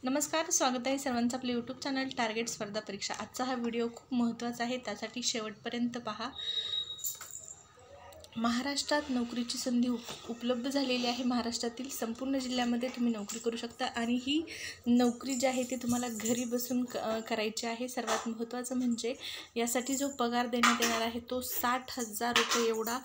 नमस्कार, स्वागत आहे सर्वांचं आपल्या यूट्यूब चॅनल टार्गेट स्पर्धा परीक्षा। आजचा हा व्हिडिओ खूप महत्त्वाचा आहे, त्यासाठी शेवटपर्यंत पहा। महाराष्ट्रात नोकरीची संधी उपलब्ध झालेली आहे। महाराष्ट्रातील संपूर्ण जिल्ह्यामध्ये तुम्ही नोकरी करू शकता आणि ही नोकरी जी आहे ती तुम्हाला घरी बसून करायची आहे। सर्वात महत्त्वाचं म्हणजे यासाठी जो पगार देण्यात येणार आहे तो 60,000 रुपये एवढा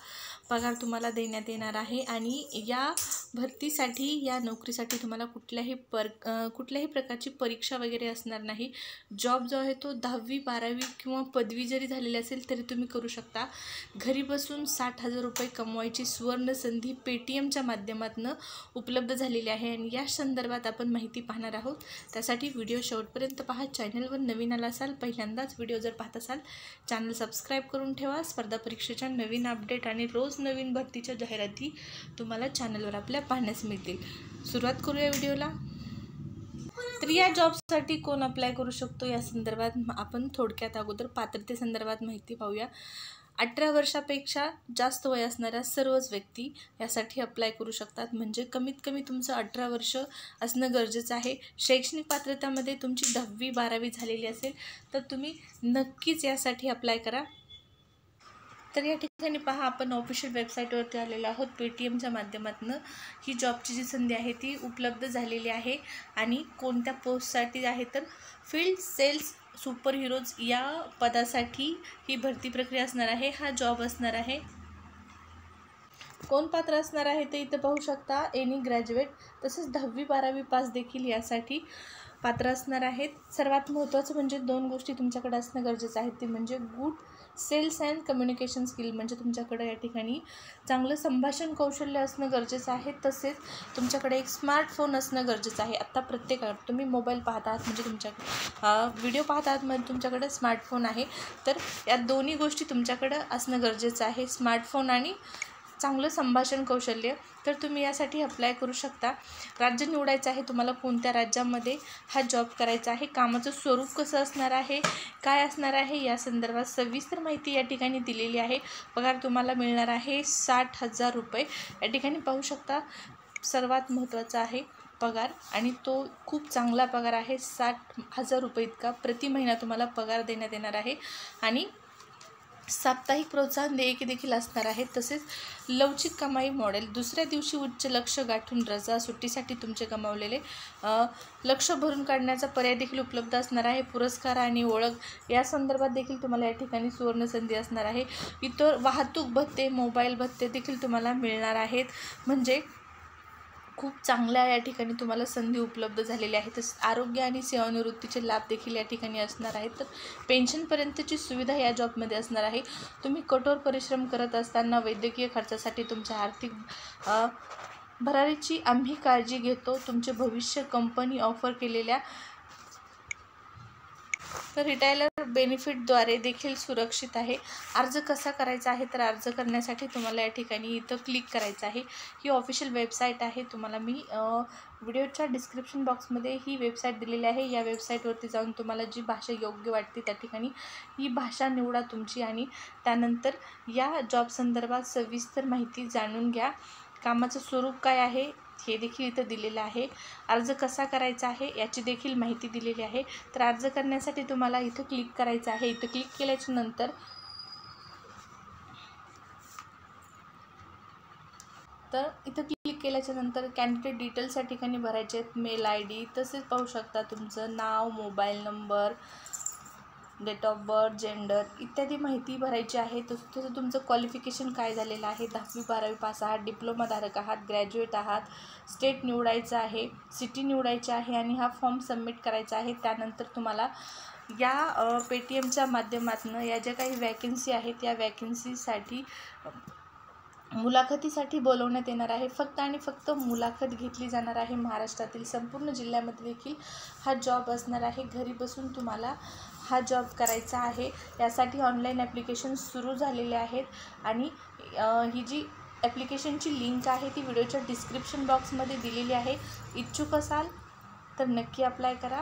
पगार तुम्हाला देण्यात येणार आहे। आणि या भरतीसाठी, या नोकरीसाठी तुम्हाला कुठल्याही प्रकारची परीक्षा वगैरे असणार नाही। जॉब जो आहे तो 10वी 12वी किंवा पदवी जरी झालेली असेल तरी तुम्ही करू शकता। घरी बसून 60,000 रुपये कमवायची सुवर्ण संधी पेटीएमच्या माध्यमातून उपलब्ध झालेली आहे आणि या संदर्भात आपण माहिती पाहणार आहोत। त्यासाठी व्हिडिओ शेवटपर्यंत पहा। चॅनलवर नवीन आला असाल, पहिल्यांदाच व्हिडिओ जर पाहत असाल, चॅनल सबस्क्राईब करून ठेवा। स्पर्धा परीक्षेच्या नवीन अपडेट आणि रोज नवीन भरतीच्या जाहिराती तुम्हाला चॅनलवर आपल्या पाहण्यास मिळतील। सुरुवात करूया व्हिडिओला। तर या जॉबसाठी कोण अप्लाय करू शकतो या संदर्भात आपण थोडक्यात अगोदर पात्रतेसंदर्भात माहिती पाहूया। 18 वर्षापेक्षा जास्त वय असणाऱ्या सर्वच व्यक्ती यासाठी अप्लाय करू शकतात। म्हणजे कमीत कमी तुमचं 18 वर्ष असणं गरजेचं आहे। शैक्षणिक पात्रतामध्ये तुमची 10वी 12वी झालेली असेल तर तुम्ही नक्कीच यासाठी अप्लाय करा। तर या ठिकाणी पहा, आपण ऑफिशियल वेबसाईटवरती आलेलो आहोत। पेटीएमच्या माध्यमातून ही जॉबची जी संधी आहे ती उपलब्ध झालेली आहे। आणि कोणत्या पोस्टसाठी आहे तर फील्ड सेल्स सुपर हिरोज या पदासाठी ही भरती प्रक्रिया असणार आहे। हा जॉब असणार आहे। कोण पात्र असणार आहे ते इथं पाहू शकता। एनी ग्रॅज्युएट तसेच 10वी 12वी पास देखील यासाठी पात्र असणार आहेत। सर्वात महत्त्वाचं म्हणजे 2 गोष्टी तुमच्याकडे असणं गरजेचं आहे, ते म्हणजे good sales and communication skill, म्हणजे तुमच्याकडे या ठिकाणी चांगलं संभाषण कौशल्य असणं गरजेचं आहे। तसेच तुमच्याकडे एक स्मार्टफोन असणं गरजेचं आहे। आत्ता प्रत्येकाकडे तुम्ही मोबाईल पाहत आहात, म्हणजे तुमच्या व्हिडिओ पाहत आहात म्हणजे तुमच्याकडे स्मार्टफोन आहे। तर या दोन्ही गोष्टी तुमच्याकडं असणं गरजेचं आहे, स्मार्टफोन आणि चांगलं संभाषण कौशल्य। तर तुम्ही यासाठी अप्लाय करू शकता। राज्य निवडायचं आहे तुम्हाला, कोणत्या राज्यामध्ये हा जॉब करायचा आहे, कामाचं स्वरूप कसं असणार आहे, काय असणार आहे या संदर्भात सविस्तर माहिती या ठिकाणी दिलेली आहे। पगार तुम्हाला मिळणार आहे 60,000 रुपये। या ठिकाणी पाहू शकता, सर्वात महत्त्वाचा आहे पगार, आणि तो खूप चांगला पगार आहे। 60,000 रुपये इतका प्रति महिना तुम्हाला पगार देण्यात येणार आहे। आणि साप्ताहिक प्रोत्साहन देयके देखील असणार आहे। तसेच लवचिक कमाई मॉडेल, दुसऱ्या दिवशी उच्च लक्ष्य गाठून रजा सुट्टीसाठी तुमचे गमावलेले लक्ष्य भरून काढण्याचा पर्याय देखील उपलब्ध असणार आहे। पुरस्कार आणि ओळख या संदर्भात देखील तुम्हाला या ठिकाणी सुवर्ण संधी असणार आहे। इतर वाहतूक भत्ते, मोबाईल भत्ते देखील तुम्हाला मिळणार आहेत। म्हणजे खूप चांगल्या या ठिकाणी तुम्हाला संधी उपलब्ध झालेली आहे। तसेच आरोग्य आणि सेवानिवृत्तीचे लाभ देखील या ठिकाणी असणार आहेत। तर पेन्शनपर्यंतची सुविधा या जॉबमध्ये असणार आहे। तुम्ही कठोर परिश्रम करत असताना वैद्यकीय खर्चासाठी तुमच्या आर्थिक भरारीची आम्ही काळजी घेतो। तुमचे भविष्य कंपनी ऑफर केलेल्या तर रिटायलर बेनिफिटद्वारे देखील सुरक्षित आहे। अर्ज कसा करायचा आहे तर अर्ज करण्यासाठी तुम्हाला या ठिकाणी इथं क्लिक करायचं आहे। ही ऑफिशियल वेबसाईट आहे। तुम्हाला मी व्हिडिओच्या डिस्क्रिप्शन बॉक्समध्ये ही वेबसाईट दिलेली आहे। या वेबसाईटवरती जाऊन तुम्हाला जी भाषा योग्य वाटते त्या ठिकाणी ही भाषा निवडा तुमची, आणि त्यानंतर या जॉब संदर्भात सविस्तर माहिती जाणून घ्या। कामाचं स्वरूप काय आहे हे देखील इथं दिलेलं आहे। अर्ज कसा करायचा आहे याची देखील माहिती दिलेली आहे। तर अर्ज करण्यासाठी तुम्हाला इथं क्लिक करायचं आहे। इथं क्लिक केल्याच्या नंतर कॅन्डिडेट डिटेल्स या ठिकाणी भरायचे आहेत। मेल ID, तसेच पाहू शकता तुमचं नाव, mobile number, date of birth, gender इत्यादी माहिती भरायची आहे। तसं तुमचं क्वालिफिकेशन काय झालेलं आहे, 10वी 12वी पास आहात, डिप्लोमाधारक आहात, ग्रॅज्युएट आहात, स्टेट निवडायचं आहे, सिटी निवडायची आहे, आणि हा फॉर्म सबमिट करायचा आहे। त्यानंतर तुम्हाला या पेटीएमच्या माध्यमातून या ज्या काही वॅकन्सी आहेत या वॅकन्सीसाठी मुलाखतीसाठी बोलवण्यात येणार आहे। फक्त आणि फक्त मुलाखत घेतली जाणार आहे। महाराष्ट्रातील संपूर्ण जिल्ह्यामध्ये देखील हा जॉब असणार आहे। घरी बसून तुम्हाला हा जॉब करायचा आहे। यासाठी ऑनलाईन ॲप्लिकेशन सुरू झालेले आहेत, आणि ही जी ॲप्लिकेशनची लिंक आहे ती व्हिडिओच्या डिस्क्रिप्शन बॉक्समध्ये दिलेली आहे। इच्छुक असाल तर नक्की अप्लाय करा।